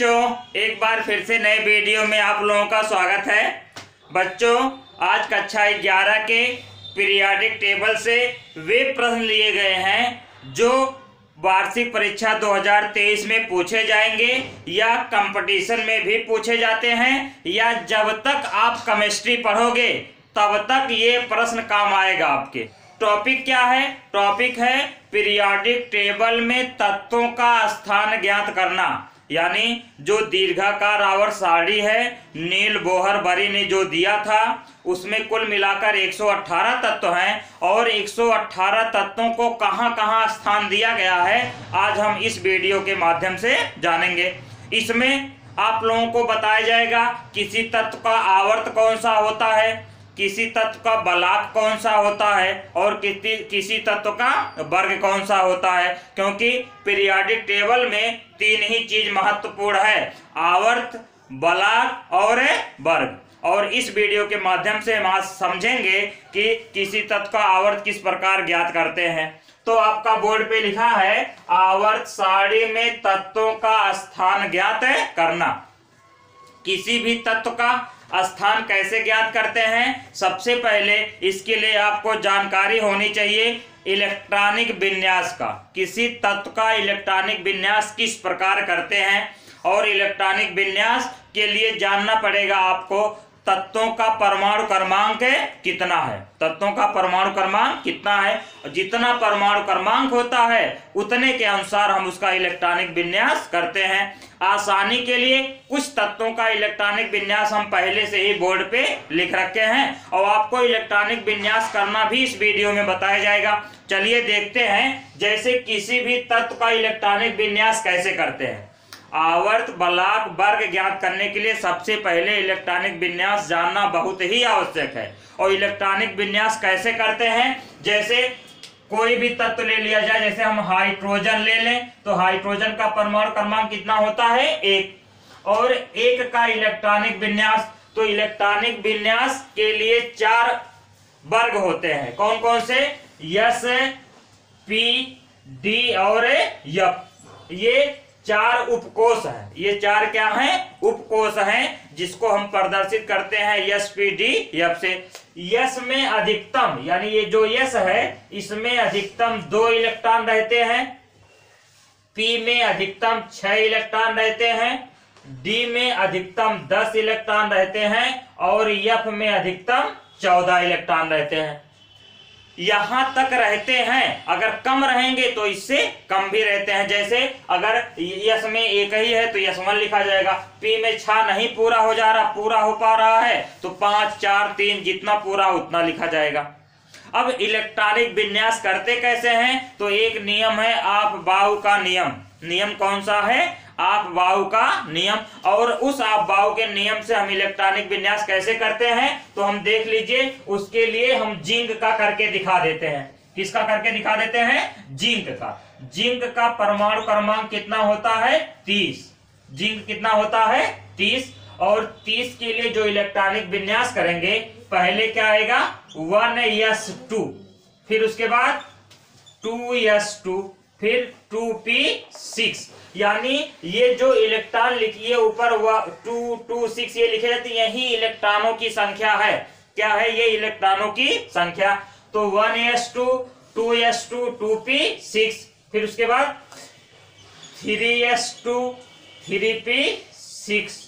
बच्चों, एक बार फिर से नए वीडियो में आप लोगों का स्वागत है। बच्चों, आज कक्षा 11 के पीरियाडिक टेबल से वे प्रश्न लिए गए हैं जो वार्षिक परीक्षा 2023 में पूछे जाएंगे या कंपटीशन में भी पूछे जाते हैं, या जब तक आप केमिस्ट्री पढ़ोगे तब तक ये प्रश्न काम आएगा आपके। टॉपिक क्या है? टॉपिक है पीरियाडिक टेबल में तत्वों का स्थान ज्ञात करना। यानी जो दीर्घाकार आवर्त सारणी है, नील बोहर बरी ने जो दिया था उसमें कुल मिलाकर 118 तत्व हैं और 118 तत्वों को कहां कहां स्थान दिया गया है आज हम इस वीडियो के माध्यम से जानेंगे। इसमें आप लोगों को बताया जाएगा किसी तत्व का आवर्त कौन सा होता है, किसी तत्व का बलाक कौन सा होता है और किसी तत्व का वर्ग कौन सा होता है। क्योंकि पीरियाडिक टेबल में तीन ही चीज महत्वपूर्ण है, आवर्त, बलाक और वर्ग। और इस वीडियो के माध्यम से हम आज समझेंगे कि किसी तत्व का आवर्त किस प्रकार ज्ञात करते हैं। तो आपका बोर्ड पे लिखा है आवर्त सारणी में तत्वों का स्थान ज्ञात करना। किसी भी तत्व का स्थान कैसे ज्ञात करते हैं? सबसे पहले इसके लिए आपको जानकारी होनी चाहिए इलेक्ट्रॉनिक विन्यास का। किसी तत्व का इलेक्ट्रॉनिक विन्यास किस प्रकार करते हैं, और इलेक्ट्रॉनिक विन्यास के लिए जानना पड़ेगा आपको तत्वों का परमाणु क्रमांक कितना है। तत्वों का परमाणु क्रमांक कितना है, जितना परमाणु क्रमांक होता है उतने के अनुसार हम उसका इलेक्ट्रॉनिक विन्यास करते हैं। आसानी के लिए कुछ तत्वों का इलेक्ट्रॉनिक विन्यास हम पहले से ही बोर्ड पे लिख रखे हैं और आपको इलेक्ट्रॉनिक विन्यास करना भी इस वीडियो में बताया जाएगा। चलिए देखते हैं जैसे किसी भी तत्व का इलेक्ट्रॉनिक विन्यास कैसे करते हैं। आवर्त, बलाक, वर्ग ज्ञात करने के लिए सबसे पहले इलेक्ट्रॉनिक विन्यास जानना बहुत ही आवश्यक है। और इलेक्ट्रॉनिक विन्यास कैसे करते हैं? जैसे कोई भी तत्व ले लिया जाए, जैसे हम हाइड्रोजन ले लें तो हाइड्रोजन का परमाणु क्रमांक कितना होता है? 1। और 1 का इलेक्ट्रॉनिक विन्यास, तो इलेक्ट्रॉनिक विन्यास के लिए 4 वर्ग होते हैं। कौन कौन से? एस, पी, डी और एफ। ये 4 उपकोष हैं। ये 4 क्या हैं? उपकोष हैं, जिसको हम प्रदर्शित करते हैं एस, पी, डी, एफ से। यस में अधिकतम, यानी ये जो यस है इसमें अधिकतम 2 इलेक्ट्रॉन रहते हैं, पी में अधिकतम 6 इलेक्ट्रॉन रहते हैं, डी में अधिकतम 10 इलेक्ट्रॉन रहते हैं और एफ में अधिकतम 14 इलेक्ट्रॉन रहते हैं। यहां तक रहते हैं, अगर कम रहेंगे तो इससे कम भी रहते हैं। जैसे अगर यस में 1 ही है तो S1 लिखा जाएगा, पी में 6 नहीं पूरा हो जा रहा, पूरा हो पा रहा है तो 5, 4, 3 जितना पूरा उतना लिखा जाएगा। अब इलेक्ट्रॉनिक विन्यास करते कैसे हैं? तो एक नियम है आप-बाऊ का नियम। नियम कौन सा है? आप-बाऊ का नियम। और उस आप-बाऊ के नियम से हम इलेक्ट्रॉनिक विन्यास कैसे करते हैं तो हम देख लीजिए। उसके लिए हम जिंक का करके दिखा देते हैं। किसका करके दिखा देते हैं? जिंक का। जिंक का परमाणु क्रमांक कितना होता है? 30। जिंक कितना होता है? 30। और 30 के लिए जो इलेक्ट्रॉनिक विन्यास करेंगे, पहले क्या आएगा? 1s2, फिर उसके बाद 2s2, फिर 2p6। यानी ये जो इलेक्ट्रॉन लिखिए ऊपर 2, 2, 6 ये लिखे जाते हैं, यही इलेक्ट्रॉनों की संख्या है। क्या है? ये इलेक्ट्रॉनों की संख्या। तो 1s2, 2s2, 2p6, फिर उसके बाद 3s2, 3p6,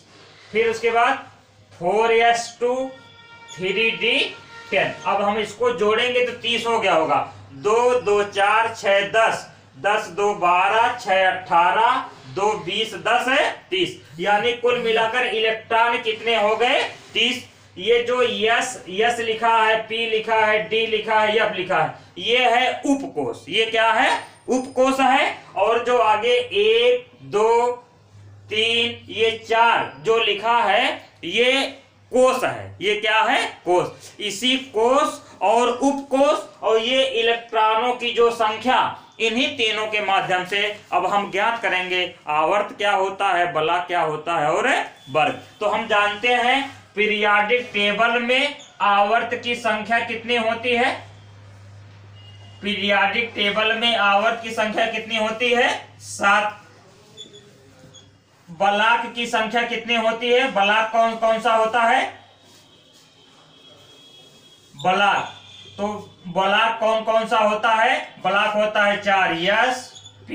फिर उसके बाद 4s2, 3d10। अब हम इसको जोड़ेंगे तो 30 हो गया होगा। 2, 2, 4, 6, 10, 10, 2, 12, 6, 18, 2, 20, 10 है 30। यानी कुल मिलाकर इलेक्ट्रॉन कितने हो गए? 30। ये जो यस लिखा है, पी लिखा है, डी लिखा है, एफ लिखा है, ये है उपकोष। ये क्या है? उपकोष है। और जो आगे 1, 2, 3, ये 4 जो लिखा है ये कोष है। ये क्या है? कोष। इसी कोष और उपकोष और ये इलेक्ट्रॉनों की जो संख्या, इन्हीं तीनों के माध्यम से अब हम ज्ञात करेंगे आवर्त क्या होता है, बलाक क्या होता है और वर्ग। तो हम जानते हैं पीरियाडिक टेबल में आवर्त की संख्या कितनी होती है? पीरियाडिक टेबल में आवर्त की संख्या कितनी होती है? 7। ब्लॉक की संख्या कितनी होती है? ब्लॉक कौन कौन सा होता है? ब्लॉक, तो ब्लॉक कौन कौन सा होता है? ब्लॉक होता है 4, S, P,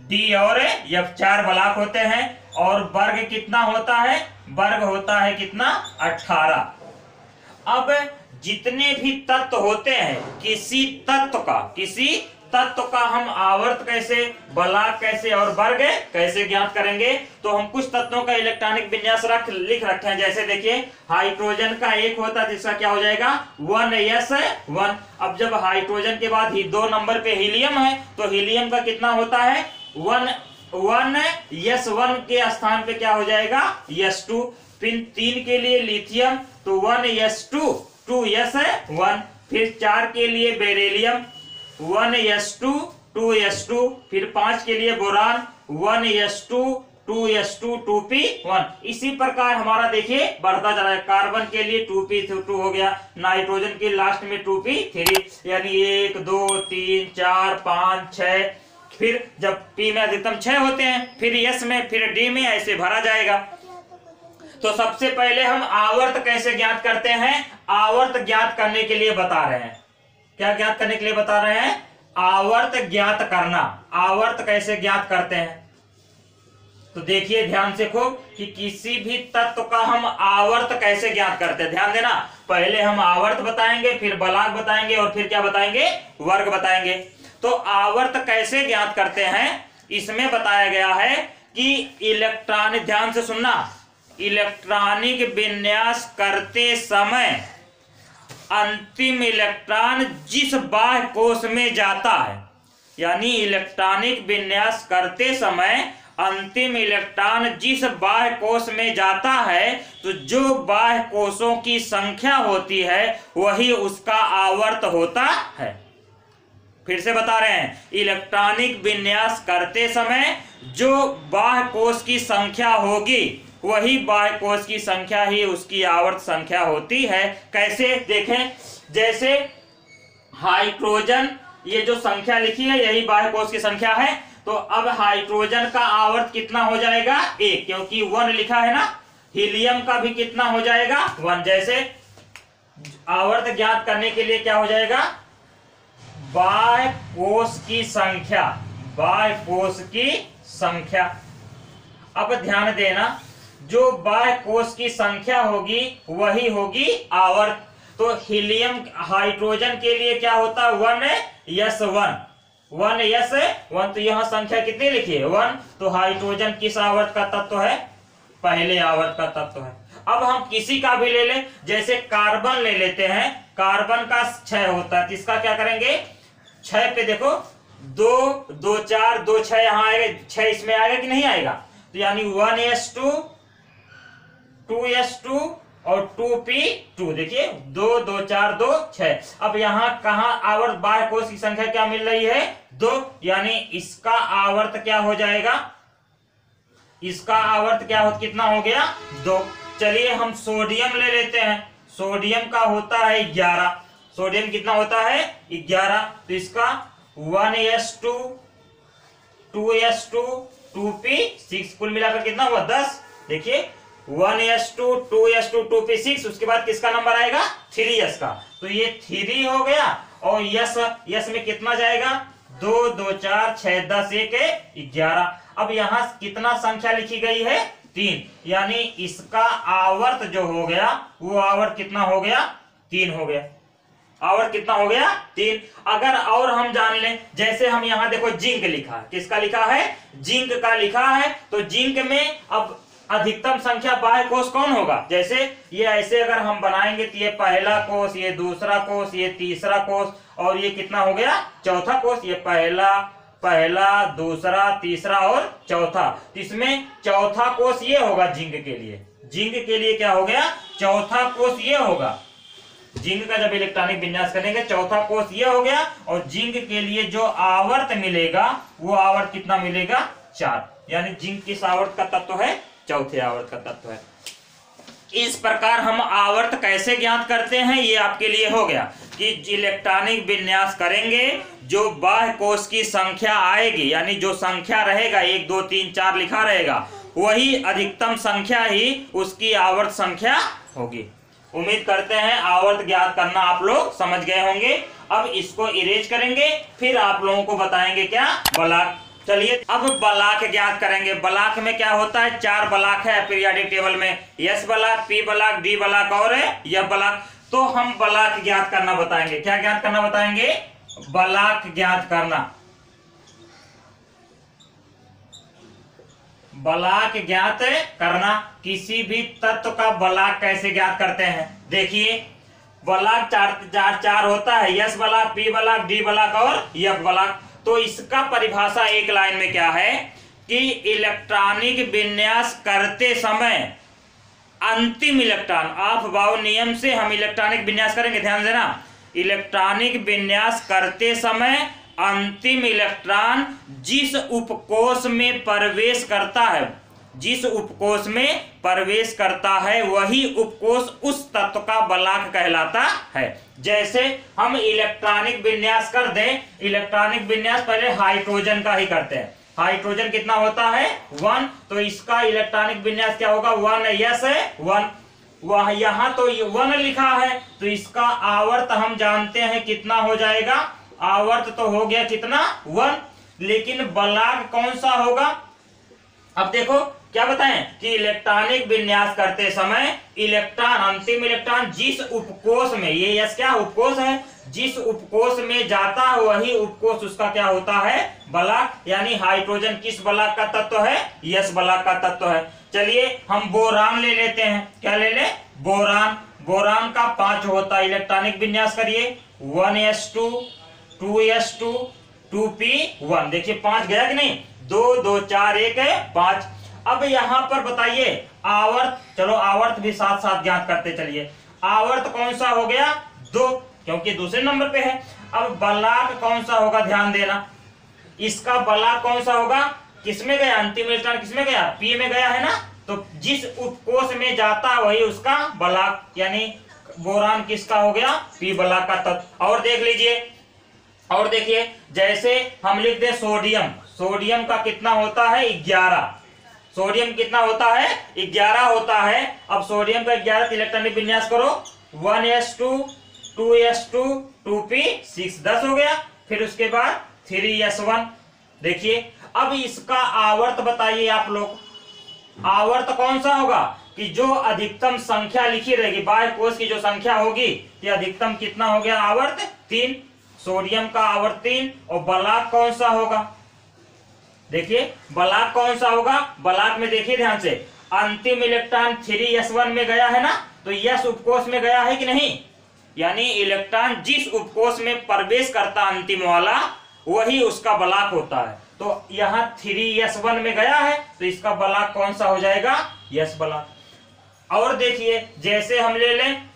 D और F, 4 ब्लॉक होते हैं। और वर्ग कितना होता है? वर्ग होता है कितना? 18। अब जितने भी तत्व होते हैं किसी तत्व का हम आवर्त कैसे, ब्लॉक कैसे और वर्ग कैसे ज्ञात करेंगे? तो हम कुछ तत्वों का इलेक्ट्रॉनिक विन्यास लिख रखे हैं। जैसे देखिए हाइड्रोजन का एक होता है जिसका क्या हो जाएगा? 1s1। अब जब हाइड्रोजन के बाद ही 2 नंबर पे हीलियम है तो हीलियम का कितना होता है? 1s1 के स्थान पे क्या हो जाएगा? s2। फिर 3 के लिए लिथियम तो 1s2 2s1। फिर 4 के लिए बेरिलियम 1s2 2s2। फिर 5 के लिए बोरान 1s2 2s2 2p1। इसी प्रकार हमारा देखिए बढ़ता जा रहा है। कार्बन के लिए 2p2 हो गया, नाइट्रोजन के लास्ट में 2p3, यानी 1 2 3 4 5 6। फिर जब p में अधिकतम 6 होते हैं, फिर s में, फिर d में, ऐसे भरा जाएगा। तो सबसे पहले हम आवर्त कैसे ज्ञात करते हैं? आवर्त ज्ञात करने के लिए बता रहे हैं। क्या ज्ञात करने के लिए बता रहे हैं? आवर्त ज्ञात करना। आवर्त कैसे ज्ञात करते हैं? तो देखिए ध्यान से खूब कि किसी भी तत्व का हम आवर्त कैसे ज्ञात करते हैं। ध्यान देना, पहले हम आवर्त बताएंगे, फिर ब्लॉक बताएंगे और फिर क्या बताएंगे? वर्ग बताएंगे। तो आवर्त कैसे ज्ञात करते हैं इसमें बताया गया है कि इलेक्ट्रॉनिक, ध्यान से सुनना, इलेक्ट्रॉनिक विन्यास करते समय अंतिम इलेक्ट्रॉन जिस बाह्य कोश में जाता है, यानी इलेक्ट्रॉनिक विन्यास करते समय अंतिम इलेक्ट्रॉन जिस बाह्य कोश में जाता है, तो जो बाह्य कोशों की संख्या होती है वही उसका आवर्त होता है। फिर से बता रहे हैं, इलेक्ट्रॉनिक विन्यास करते समय जो बाह्य कोश की संख्या होगी वही बाह्य कोश की संख्या ही उसकी आवर्त संख्या होती है। कैसे देखें? जैसे हाइड्रोजन, ये जो संख्या लिखी है यही बाह्य कोश की संख्या है। तो अब हाइड्रोजन का आवर्त कितना हो जाएगा? 1, क्योंकि 1 लिखा है ना। हीलियम का भी कितना हो जाएगा? 1। जैसे आवर्त ज्ञात करने के लिए क्या हो जाएगा? बाह्य कोश की संख्या, बाह्य कोश की संख्या। अब ध्यान देना, जो बाह्य कोश की संख्या होगी वही होगी आवर्त। तो हीलियम, हाइड्रोजन के लिए क्या होता है? 1s1, 1s1। तो यहां संख्या कितनी लिखी है? 1। तो हाइड्रोजन किस आवर्त का तत्व है? पहले आवर्त का तत्व है। अब हम किसी का भी ले लें, जैसे कार्बन ले लेते हैं। कार्बन का 6 होता है, इसका क्या करेंगे? 6 पे देखो 2 2 4 2 6 यहां आएगा, 6 इसमें आएगा कि नहीं आएगा? तो यानी 1s2 2s2 और 2p2। देखिए 2 2 4 2 6। अब यहां कहां आवर्त बाह्य कोश की संख्या क्या मिल रही है? 2, यानी इसका आवर्त क्या हो जाएगा? इसका आवर्त क्या हो, कितना हो गया? 2। चलिए हम सोडियम ले लेते हैं। सोडियम का होता है 11। सोडियम कितना होता है? 11। तो इसका 1s2 2s2 2p6, कुल मिलाकर कितना हुआ? 10। देखिए 1s2 2s2 2p6, उसके बाद किसका नंबर आएगा? 3s का। तो ये 3 हो गया। और यस में कितना जाएगा? 2 2 4 6 10 1 11। अब यहां कितना संख्या लिखी गई है? 3, यानी इसका आवर्त जो हो गया वो आवर्त कितना हो गया? 3 हो गया। आवर्त कितना हो गया? 3। अगर और हम जान लें, जैसे हम यहां देखो जिंक लिखा है, किसका लिखा है? जिंक का लिखा है। तो जिंक में अब अधिकतम संख्या बाह्य कोश कौन होगा? जैसे ये ऐसे अगर हम बनाएंगे तो ये पहला कोश, ये दूसरा कोश, ये तीसरा कोश, और ये कितना हो गया? चौथा कोश। ये पहला दूसरा तीसरा और चौथा। इसमें चौथा कोश ये होगा जिंक के लिए। जिंक के लिए क्या हो गया? चौथा कोश ये होगा। जिंक का जब इलेक्ट्रॉनिक विन्यास करेंगे चौथा कोश ये हो गया। और जिंक के लिए जो आवर्त मिलेगा वो आवर्त कितना मिलेगा? 4, यानी जिंक किस आवर्त का तत्व है? चौथे आवर्त का तत्व है। इस प्रकार हम आवर्त कैसे ज्ञात करते हैं ये आपके लिए हो गया कि इलेक्ट्रॉनिक विन्यास करेंगे, जो बाह्य कोश की संख्या आएगी, यानी जो संख्या रहेगा 1 2 3 4 लिखा रहेगा, वही अधिकतम संख्या ही उसकी आवर्त संख्या होगी। उम्मीद करते हैं आवर्त ज्ञात करना आप लोग समझ गए होंगे। अब इसको इरेज करेंगे, फिर आप लोगों को बताएंगे क्या बलाक। चलिए अब बलाक ज्ञात करेंगे। बलाक में क्या होता है, 4 बलाक है पीरियोडिक टेबल में, एस बलाक, पी बलाक, डी बलाक और एफ बलाक। तो हम बलाक ज्ञात करना बताएंगे। क्या ज्ञात करना बताएंगे, बलाक ज्ञात करना। बलाक ज्ञात करना, किसी भी तत्व का बलाक कैसे ज्ञात करते हैं। देखिए बलाक चार होता है, एस बलाक, पी बलाक, डी बलाक और एफ बलाक। तो इसका परिभाषा एक लाइन में क्या है कि इलेक्ट्रॉनिक विन्यास करते समय अंतिम इलेक्ट्रॉन, ऑफ बाउ नियम से हम इलेक्ट्रॉनिक विन्यास करेंगे, ध्यान देना। इलेक्ट्रॉनिक विन्यास करते समय अंतिम इलेक्ट्रॉन जिस उपकोष में प्रवेश करता है, जिस उपकोष में प्रवेश करता है वही उपकोष उस तत्व का बलाक कहलाता है। जैसे हम इलेक्ट्रॉनिक विन्यास कर दें, इलेक्ट्रॉनिक विन्यास पहले हाइड्रोजन का ही करते हैं। हाइड्रोजन कितना होता है 1, तो इसका इलेक्ट्रॉनिक विन्यास क्या होगा 1s1। वह यहां तो 1 लिखा है, तो इसका आवर्त हम जानते हैं कितना हो जाएगा, आवर्त तो हो गया कितना 1, लेकिन बलाक कौन सा होगा। अब देखो क्या बताएं कि इलेक्ट्रॉनिक विन्यास करते समय इलेक्ट्रॉन, अंतिम इलेक्ट्रॉन जिस उपकोष में, ये यस क्या उपकोष है, जिस उपकोष में जाता है वही उपकोष उसका क्या होता है बलाक। यानी हाइड्रोजन किस बलाक का तत्व है, यस बलाक का तत्व है। चलिए हम बोरान ले लेते हैं। क्या ले ले, बोरान। बोरान का 5 होता है इलेक्ट्रॉनिक विन्यास, करिए 1s2, 2s2, 2p1। देखिए 5 गया कि नहीं, 2 2 4 1 5। अब यहां पर बताइए आवर्त, चलो आवर्त भी साथ साथ ज्ञात करते चलिए। आवर्त कौन सा हो गया 2, क्योंकि दूसरे नंबर पे है। अब बलाक कौन सा होगा, ध्यान देना, इसका बलाक कौन सा होगा, किसमें गया, अंतिम इलेक्ट्रॉन किसमें गया, पी में गया है ना। तो जिस उपकोष में जाता है वही उसका बलाक, यानी बोरान किसका हो गया, पी बलाक का तत्व। और देख लीजिए, और देखिए जैसे हम लिख दे सोडियम, सोडियम का कितना होता है 11, सोडियम कितना होता है 11 होता है। अब सोडियम का 11 इलेक्ट्रॉनिक विन्यास करो, 1s2, 2s2, 2p6, 10 हो गया। फिर उसके बाद 3s1। देखिए अब इसका आवर्त बताइए आप लोग, आवर्त कौन सा होगा कि जो अधिकतम संख्या लिखी रहेगी, बाह्य कोश की जो संख्या होगी, ये अधिकतम कितना हो गया आवर्त 3, सोडियम का आवर्त 3। और बलाक कौन सा होगा, देखिए बलाक कौन सा होगा, बलाक में देखिए ध्यान से, अंतिम इलेक्ट्रॉन 3s1 में गया है ना, तो यस उपकोष में गया है कि नहीं, यानी इलेक्ट्रॉन जिस उपकोष में प्रवेश करता अंतिम वाला वही उसका बलाक होता है। तो यहां 3s1 में गया है, तो इसका बलाक कौन सा हो जाएगा, यस बलाक। और देखिए जैसे हम ले लें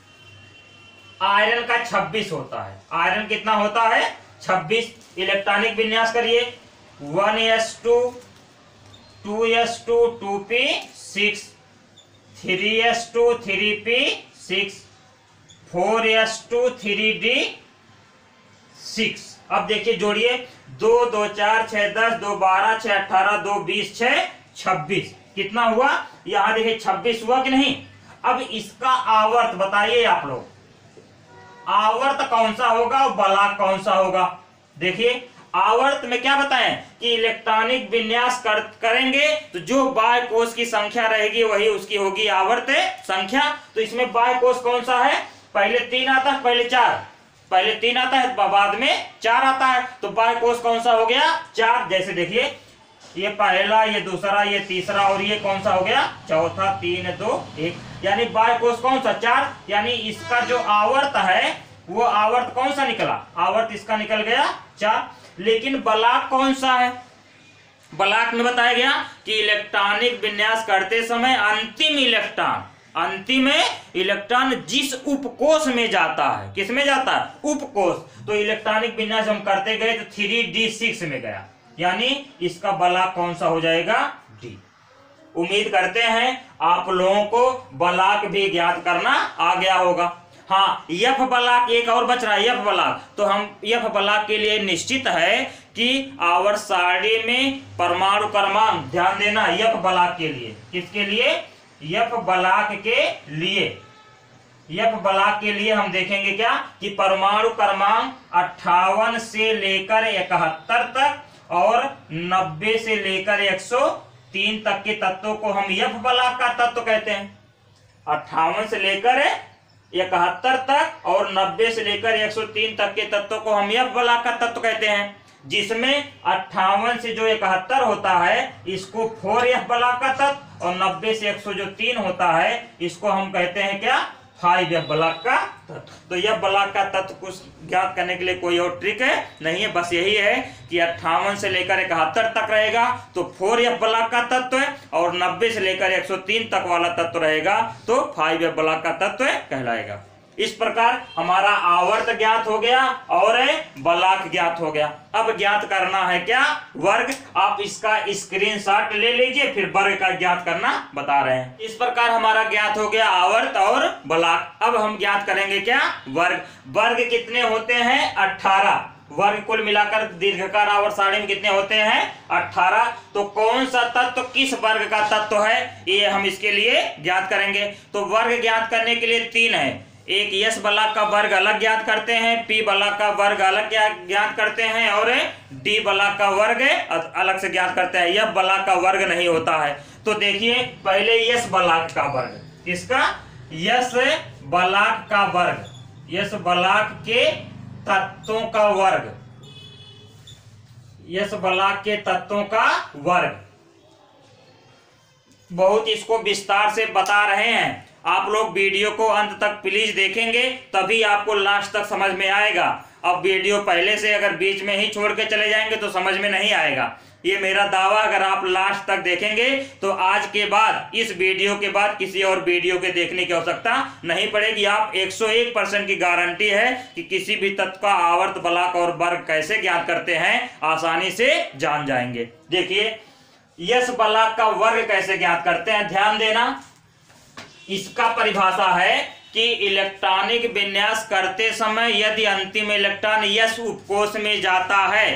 आयरन का 26 होता है, आयरन कितना होता है 26, इलेक्ट्रॉनिक विन्यास करिए 1s2, 2s2, 2p6, 3s2, 3p6, 4s2, 3d6। अब देखिए जोड़िए 2 2 4 6 10, 2 12 6 18, 2 20 6 26, कितना हुआ, यहां देखिए 26 हुआ कि नहीं। अब इसका आवर्त बताइए आप लोग, आवर्त कौन सा होगा और बलाक कौन सा होगा। देखिए आवर्त में क्या बताएं कि इलेक्ट्रॉनिक विन्यास करेंगे तो जो बाह्य कोश की संख्या रहेगी वही उसकी होगी आवर्त संख्या। तो इसमें बाह्य कोश कौन सा है, पहले 3 आता है, पहले 4, पहले 3 आता है बाद में 4 आता है, तो बाह्य कोश कौन सा हो गया 4। जैसे देखिए ये पहला, ये दूसरा, ये तीसरा और ये कौन सा हो गया चौथा, 3 2 1, यानी बाह्य कोश कौन सा 4। यानी इसका जो आवर्त है वो आवर्त कौन सा निकला, आवर्त इसका निकल गया 4। लेकिन बलाक कौन सा है, बलाक में बताया गया कि इलेक्ट्रॉनिक विन्यास करते समय अंतिम इलेक्ट्रॉन जिस उपकोष में जाता है, किस में जाता है उपकोष, तो इलेक्ट्रॉनिक विन्यास हम करते गए तो 3d6 में गया, यानी इसका बलाक कौन सा हो जाएगा डी। उम्मीद करते हैं आप लोगों को बलाक भी ज्ञात करना आ गया होगा। हाँ, यफ बलाक एक और बच रहा है, यफ बलाक। तो हम यफ बलाक के लिए निश्चित है कि आवर्त सारणी में परमाणु क्रमांक, ध्यान देना, F ब्लॉक के लिए, किसके लिए? F ब्लॉक के लिए, F ब्लॉक के लिए हम देखेंगे क्या कि परमाणु क्रमांक 58 से लेकर 71 तक और 90 से लेकर 103 तक के तत्वों को हम F ब्लॉक का तत्व कहते हैं। 58 से लेकर 71 तक और 90 से लेकर 103 तक के तत्वों को हम F ब्लॉक का तत्व कहते हैं, जिसमें 58 से जो 71 होता है इसको 4F ब्लॉक का तत्व और 90 से 103 होता है इसको हम कहते हैं क्या? 5F ब्लॉक का तत्व। तो F ब्लॉक का तत्व कुछ ज्ञात करने के लिए कोई और ट्रिक है नहीं है, बस यही है कि 58 से लेकर 71 तक रहेगा तो 4F ब्लॉक का तत्व है और 90 से लेकर 103 तक वाला तत्व रहेगा तो 5F ब्लॉक का तत्व कहलाएगा। इस प्रकार हमारा आवर्त ज्ञात हो गया और ब्लॉक ज्ञात हो गया। अब ज्ञात करना है क्या? वर्ग। आप इसका स्क्रीनशॉट ले लीजिए, फिर वर्ग का ज्ञात करना बता रहे हैं। इस प्रकार हमारा ज्ञात हो गया आवर्त और ब्लॉक। अब हम ज्ञात करेंगे क्या? वर्ग। वर्ग कितने होते हैं? 18 वर्ग। कुल मिलाकर दीर्घकार आवर्त सारणी में कितने होते हैं? 18। तो कौन सा तत्व किस वर्ग का तत्व है ये हम इसके लिए ज्ञात करेंगे। तो वर्ग ज्ञात करने के लिए 3 है। एक S ब्लॉक का वर्ग अलग ज्ञात करते हैं, P ब्लॉक का वर्ग अलग ज्ञात करते हैं और D ब्लॉक का वर्ग अलग से ज्ञात करते हैं। F ब्लॉक का वर्ग नहीं होता है। तो देखिए पहले S ब्लॉक का वर्ग, किसका? S ब्लॉक का वर्ग, S ब्लॉक के तत्वों का वर्ग, S ब्लॉक के तत्वों का वर्ग। बहुत इसको विस्तार से बता रहे हैं, आप लोग वीडियो को अंत तक प्लीज देखेंगे तभी आपको लास्ट तक समझ में आएगा। अब वीडियो पहले से अगर बीच में ही छोड़ के चले जाएंगे तो समझ में नहीं आएगा। ये मेरा दावा, अगर आप लास्ट तक देखेंगे तो आज के बाद, इस वीडियो के बाद किसी और वीडियो के देखने की आवश्यकता नहीं पड़ेगी। आप 101% की गारंटी है कि किसी भी तत्व का आवर्त, ब्लॉक और वर्ग कैसे ज्ञात करते हैं आसानी से जान जाएंगे। देखिए S ब्लॉक का वर्ग कैसे ज्ञात करते हैं, ध्यान देना। इसका परिभाषा है कि इलेक्ट्रॉनिक विन्यास करते समय यदि अंतिम इलेक्ट्रॉन S उपकोष में जाता है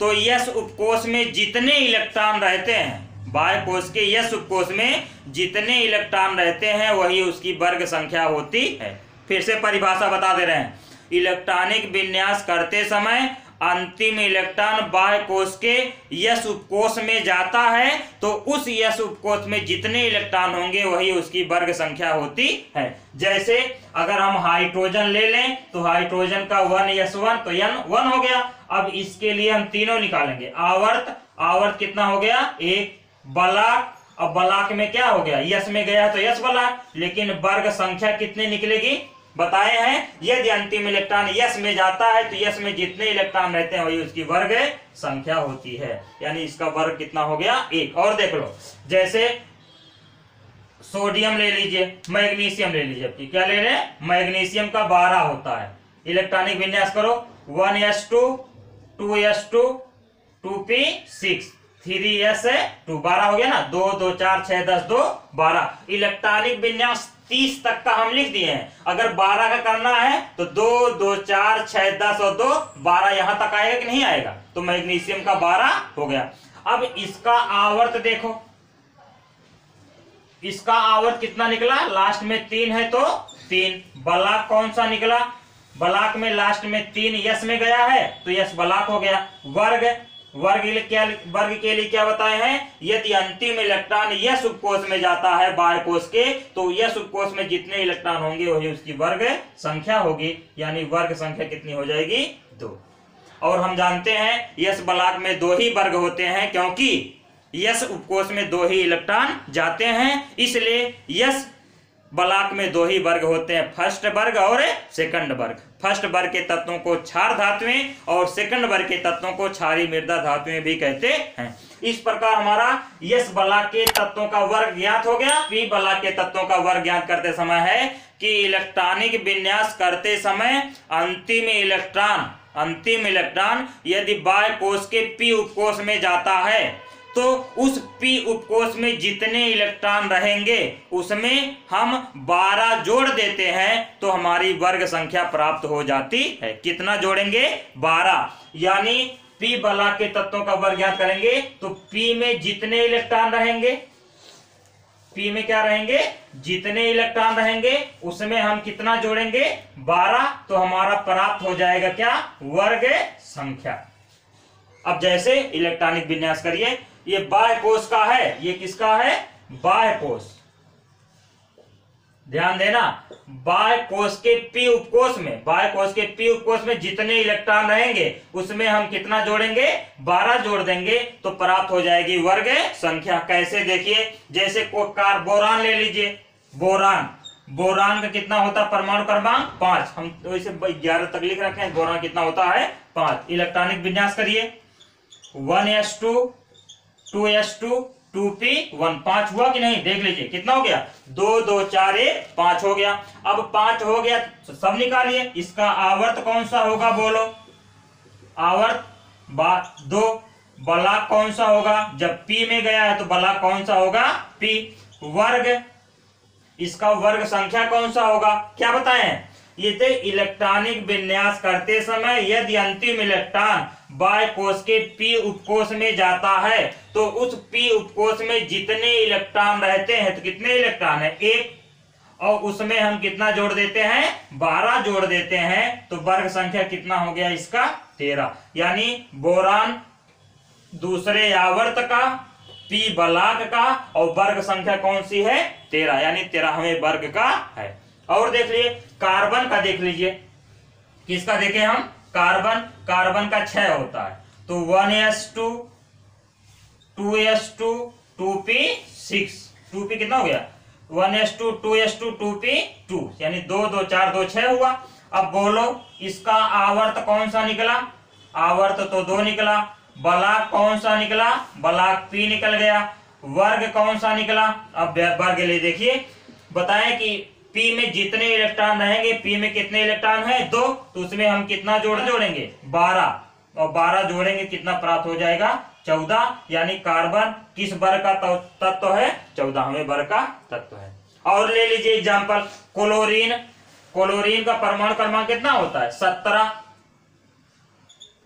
तो S उपकोष में जितने इलेक्ट्रॉन रहते हैं, बाह्य कोश के S उपकोष में जितने इलेक्ट्रॉन रहते हैं वही उसकी वर्ग संख्या होती है। फिर से परिभाषा बता दे रहे हैं। इलेक्ट्रॉनिक विन्यास करते समय अंतिम इलेक्ट्रॉन बाह्य कोश के S उपकोष में जाता है तो उस S उपकोष में जितने इलेक्ट्रॉन होंगे वही उसकी वर्ग संख्या होती है। जैसे अगर हम हाइड्रोजन ले लें तो हाइड्रोजन का 1s1 तो N1 हो गया। अब इसके लिए हम तीनों निकालेंगे। आवर्त कितना हो गया? 1। ब्लॉक, अब ब्लॉक में क्या हो गया? S में गया तो S ब्लॉक, लेकिन वर्ग संख्या कितनी निकलेगी बताए हैं। यदि अंतिम इलेक्ट्रॉन S में जाता है तो S में जितने इलेक्ट्रॉन रहते हैं वही उसकी वर्ग संख्या होती है, यानी इसका वर्ग कितना हो गया? 1। और देख लो, जैसे सोडियम ले लीजिए, मैग्नीशियम ले लीजिए, क्या ले रहे हैं? मैग्नीशियम का 12 होता है। इलेक्ट्रॉनिक विन्यास करो, 1s2 2s2 2p6 3s2 12 हो गया ना। 2 2 4 6 10 2 12। इलेक्ट्रॉनिक विन्यास 30 तक का हम लिख दिए हैं। अगर 12 का करना है तो 2 2 4 6 10 और 2 12 यहां तक आएगा कि नहीं आएगा? तो मैग्नीशियम का 12 हो गया। अब इसका आवर्त देखो, इसका आवर्त कितना निकला? लास्ट में 3 है तो 3। ब्लॉक कौन सा निकला? ब्लॉक में लास्ट में 3 S में गया है तो S ब्लॉक हो गया। वर्ग के लिए क्या बताए हैं? यदि अंतिम इलेक्ट्रॉन S उपकोष में जाता है बाह्य कोश के तो S उपकोष में जितने इलेक्ट्रॉन होंगे वही उसकी वर्ग संख्या होगी, यानी वर्ग संख्या कितनी हो जाएगी? 2। और हम जानते हैं S ब्लॉक में 2 ही वर्ग होते हैं, क्योंकि S उपकोष में 2 ही इलेक्ट्रॉन जाते हैं, इसलिए S ब्लॉक में 2 ही वर्ग होते हैं, फर्स्ट वर्ग और सेकंड वर्ग। फर्स्ट वर्ग के तत्वों को क्षार धातुएं और सेकंड वर्ग के तत्वों को क्षारीय मृदा धातुएं भी कहते हैं। इस प्रकार हमारा S ब्लॉक के तत्वों का वर्ग ज्ञात हो गया। P ब्लॉक के तत्वों का वर्ग ज्ञात करते समय है कि इलेक्ट्रॉनिक विन्यास करते समय अंतिम इलेक्ट्रॉन यदि बाह्य कोश के P उपकोष में जाता है तो उस P उपकोष में जितने इलेक्ट्रॉन रहेंगे उसमें हम 12 जोड़ देते हैं तो हमारी वर्ग संख्या प्राप्त हो जाती है। कितना जोड़ेंगे? 12। यानी पी बलाक के तत्वों का वर्ग ज्ञात करेंगे तो पी में जितने इलेक्ट्रॉन रहेंगे, पी में क्या रहेंगे, जितने इलेक्ट्रॉन रहेंगे उसमें हम कितना जोड़ेंगे, 12, तो हमारा प्राप्त हो जाएगा क्या, वर्ग संख्या। अब जैसे इलेक्ट्रॉनिक विन्यास करिए, ये बाह्य कोश का है, ये किसका है, बाह्य कोश। ध्यान देना, बाह्य कोश के पी उपकोश में, बाह्य कोश के पी उपकोश में जितने इलेक्ट्रॉन रहेंगे उसमें हम कितना जोड़ेंगे, 12 जोड़ देंगे तो प्राप्त हो जाएगी वर्ग संख्या। कैसे, देखिए, जैसे बोरान ले लीजिए, बोरान, बोरान का कितना होता है परमाणु क्रमांक 5, हम तो इसे 11 तक लिख रखे हैं। बोरान कितना होता है, 5। इलेक्ट्रॉनिक विन्यास करिए, 1s2 2s2 2p1, 5 हुआ कि नहीं, देख लीजिए कितना हो गया, 2 2 4 1 5 हो गया। अब 5 हो गया तो सब निकालिए, इसका आवर्त कौन सा होगा, बोलो, आवर्त 2, बलाक कौन सा होगा, जब p में गया है तो बलाक कौन सा होगा, p, वर्ग, इसका वर्ग संख्या कौन सा होगा, क्या बताएं, ये थे इलेक्ट्रॉनिक विन्यास करते समय यदि अंतिम इलेक्ट्रॉन बाह्य कोश के पी उपकोश में जाता है तो उस पी उपकोश में जितने इलेक्ट्रॉन रहते हैं, तो कितने इलेक्ट्रॉन है, 1, और उसमें हम कितना जोड़ देते हैं, 12 जोड़ देते हैं, तो वर्ग संख्या कितना हो गया इसका, 13। यानी बोरान दूसरे आवर्त का, पी बलाक का, और वर्ग संख्या कौन सी है, 13, यानी 13वें वर्ग का है। और देख लीजिए कार्बन का, देख लीजिए किसका देखें हम, कार्बन, कार्बन का 6 होता है, तो 1s2 2s2 2p6, 2p कितना हो गया, 1s2 2s2 2p2, यानी 2 2 4 2 6 हुआ। अब बोलो इसका आवर्त कौन सा निकला, आवर्त तो 2 निकला, बलाक कौन सा निकला, बलाक p निकल गया, वर्ग कौन सा निकला। अब वर्ग ले देखिए, बताएं कि P में जितने इलेक्ट्रॉन रहेंगे, P में कितने इलेक्ट्रॉन है, 2, तो उसमें हम कितना जोड़ेंगे, 12, और 12 जोड़ेंगे कितना प्राप्त हो जाएगा, 14, यानी कार्बन किस वर्ग का तत्व है, 14वें वर्ग का तत्व है। और ले लीजिए एग्जांपल, क्लोरीन, क्लोरीन का परमाणु क्रमांक कितना होता है, 17,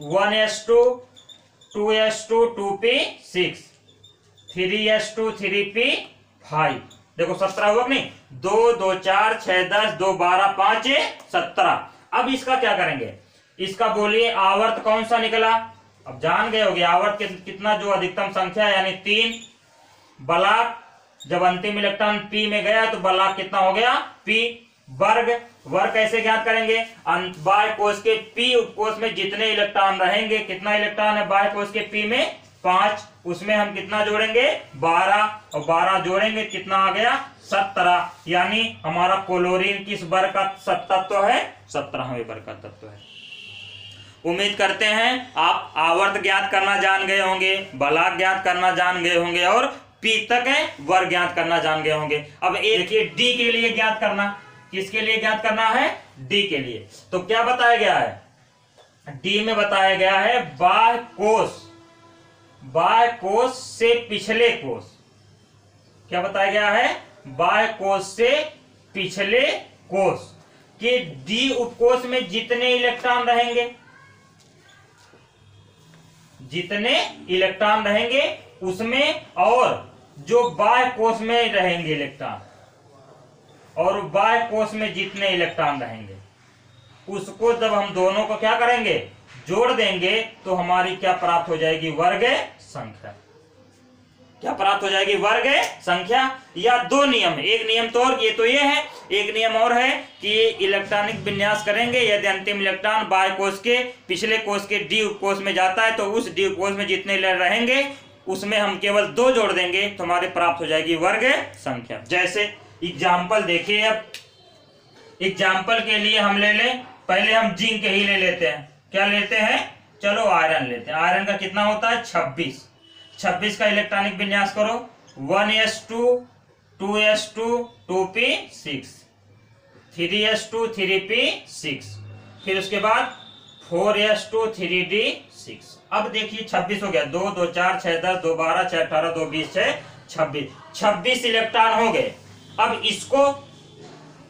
1s2 2s2 2p6 3s2 3p5, देखो 17 हुआ नहीं, 2 2 4 6 10 2 12 5 17। अब इसका क्या करेंगे, इसका बोलिए आवर्त कौन सा निकला, अब जान गए होगे आवर्त कितना, जो अधिकतम संख्या यानी 3, बलाक जब अंतिम इलेक्ट्रॉन p में गया तो बलाक कितना हो गया, p, वर्ग, वर्ग कैसे ज्ञात करेंगे, बाह्य कोश के p उपकोश में जितने इलेक्ट्रॉन रहेंगे, कितना इलेक्ट्रॉन है बाह्य कोश के p में, 5, उसमें हम कितना जोड़ेंगे, 12, और 12 जोड़ेंगे कितना आ गया, 17, यानी हमारा क्लोरीन किस वर्ग का तत्व है, 17वें वर्ग का तत्व है। उम्मीद करते हैं आप आवर्त ज्ञात करना जान गए होंगे, बलाक ज्ञात करना जान गए होंगे, और पी तक वर्ग ज्ञात करना जान गए होंगे। अब देखिए डी के लिए ज्ञात करना, किसके लिए ज्ञात करना है, डी के लिए। तो क्या बताया गया है, डी में बताया गया है बाह्य कोश, बाह्य कोश से पिछले कोश, क्या बताया गया है, बाह्य कोश से पिछले कोश के डी उपकोश में जितने इलेक्ट्रॉन रहेंगे, जितने इलेक्ट्रॉन रहेंगे उसमें, और जो बाह्य कोश में रहेंगे इलेक्ट्रॉन, और बाह्य कोश में जितने इलेक्ट्रॉन रहेंगे उसको जब हम दोनों को क्या करेंगे, जोड़ देंगे, तो हमारी क्या प्राप्त हो जाएगी, वर्ग संख्या। क्या प्राप्त हो जाएगी, वर्ग संख्या। या 2 नियम, एक नियम तो और ये तो ये है, एक नियम और है कि इलेक्ट्रॉनिक विन्यास करेंगे यदि अंतिम इलेक्ट्रॉन बाह्य कोश के पिछले कोश के डी उपकोश में जाता है तो उस डी उपकोश में जितने रहेंगे उसमें हम केवल 2 जोड़ देंगे तो हमारे प्राप्त हो जाएगी वर्ग संख्या। जैसे एग्जाम्पल देखिए, अब एग्जाम्पल के लिए हम ले लें, पहले हम जिंक ही ले लेते हैं, क्या लेते हैं, चलो आयरन लेते हैं। आयरन का कितना होता है, 26, 26 का इलेक्ट्रॉनिक विन्यास करो, 1s2 2s2 2p6 3s2 3p6, फिर उसके बाद 4s2 3d6। अब देखिए 26 हो गया, 2 2 4 6 10 2 12 6 18 2 20 6 26 इलेक्ट्रॉन हो गए। अब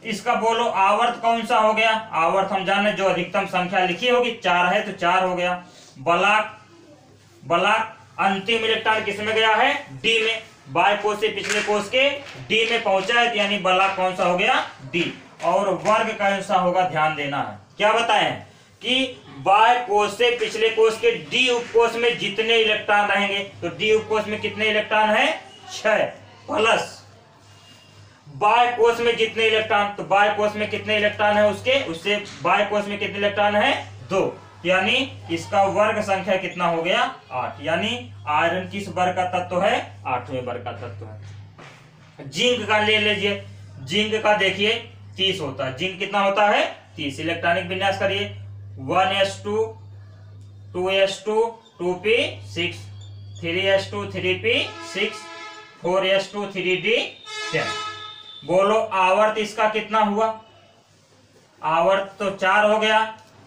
इसका बोलो आवर्त कौन सा हो गया, आवर्त हम जाने जो अधिकतम संख्या लिखी होगी 4 है तो 4 हो गया। बलाक बलाक अंतिम इलेक्ट्रॉन किसमें गया है, डी में। बाएं कोष से पिछले कोष के डी में पहुंचा है, यानी बलाक कौन सा हो गया, डी। और वर्ग कौन सा होगा, ध्यान देना है। क्या बताएं कि बाएं कोष से पिछले कोष के डी उपकोष में जितने इलेक्ट्रॉन रहेंगे, तो डी उपकोष में कितने इलेक्ट्रॉन है, 6, प्लस बाएं कोष में जितने इलेक्ट्रॉन, तो बाएं कोष में कितने इलेक्ट्रॉन है उससे बाएं कोष में कितने इलेक्ट्रॉन है, 2, यानी इसका वर्ग संख्या कितना हो गया, 8। यानी आयरन किस वर्ग का तत्व है, 8वें वर्ग का तत्व है। जिंक का ले लीजिए, जिंक का देखिए 30 होता है। जिंक कितना होता है, 30। इलेक्ट्रॉनिक विन्यास करिए, 1s2 2s2 2p6 3s2 3p6 4s2 3d10। बोलो आवर्त इसका कितना हुआ, आवर्त तो 4 हो गया।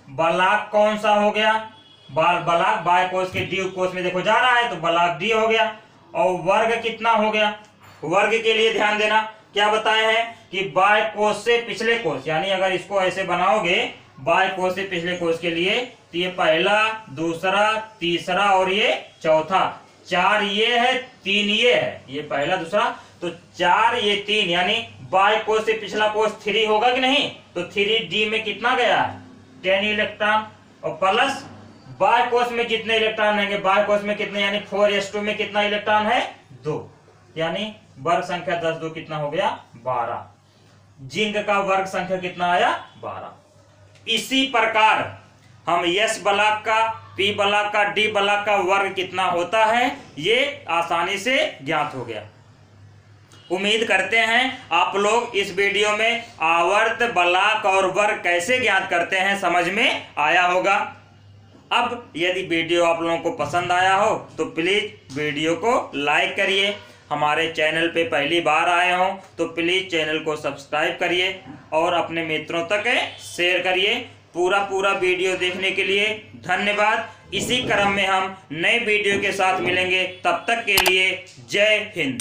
बलाक कौन सा हो गया, बलाक बाएं कोष के डी उपकोष में देखो जा रहा है, तो बलाक डी हो गया। और वर्ग कितना हो गया, वर्ग के लिए ध्यान देना, क्या बताए हैं कि बाएं कोष से पिछले कोष, यानी अगर इसको ऐसे बनाओगे बाएं कोष से पिछले कोष के लिए, तो ये पहला, दूसरा, तीसरा और ये चौथा। 4 ये है, 3 ये है, ये पहला दूसरा, तो 4 ये 3, यानी बाएं कोष से पिछला कोष 3 होगा कि नहीं, तो 3d में कितना गया है, 10 इलेक्ट्रॉन। और प्लस बाएं कोष में जितने इलेक्ट्रॉन रहेंगे, बाएं कोष में कितने, यानी 4s2 में कितना इलेक्ट्रॉन है, 2, यानी वर्ग संख्या 10 2 कितना हो गया, 12। जिंक का वर्ग संख्या कितना आया, 12। इसी प्रकार हम s बलाक का, p बलाक का, d बलाक का वर्ग कितना होता है, ये आसानी से ज्ञात हो गया। उम्मीद करते हैं आप लोग इस वीडियो में आवर्त, बलाक और वर्ग कैसे ज्ञात करते हैं समझ में आया होगा। अब यदि वीडियो आप लोगों को पसंद आया हो तो प्लीज़ वीडियो को लाइक करिए। हमारे चैनल पे पहली बार आए हो तो प्लीज़ चैनल को सब्सक्राइब करिए और अपने मित्रों तक शेयर करिए। पूरा वीडियो देखने के लिए धन्यवाद। इसी क्रम में हम नए वीडियो के साथ मिलेंगे, तब तक के लिए जय हिंद।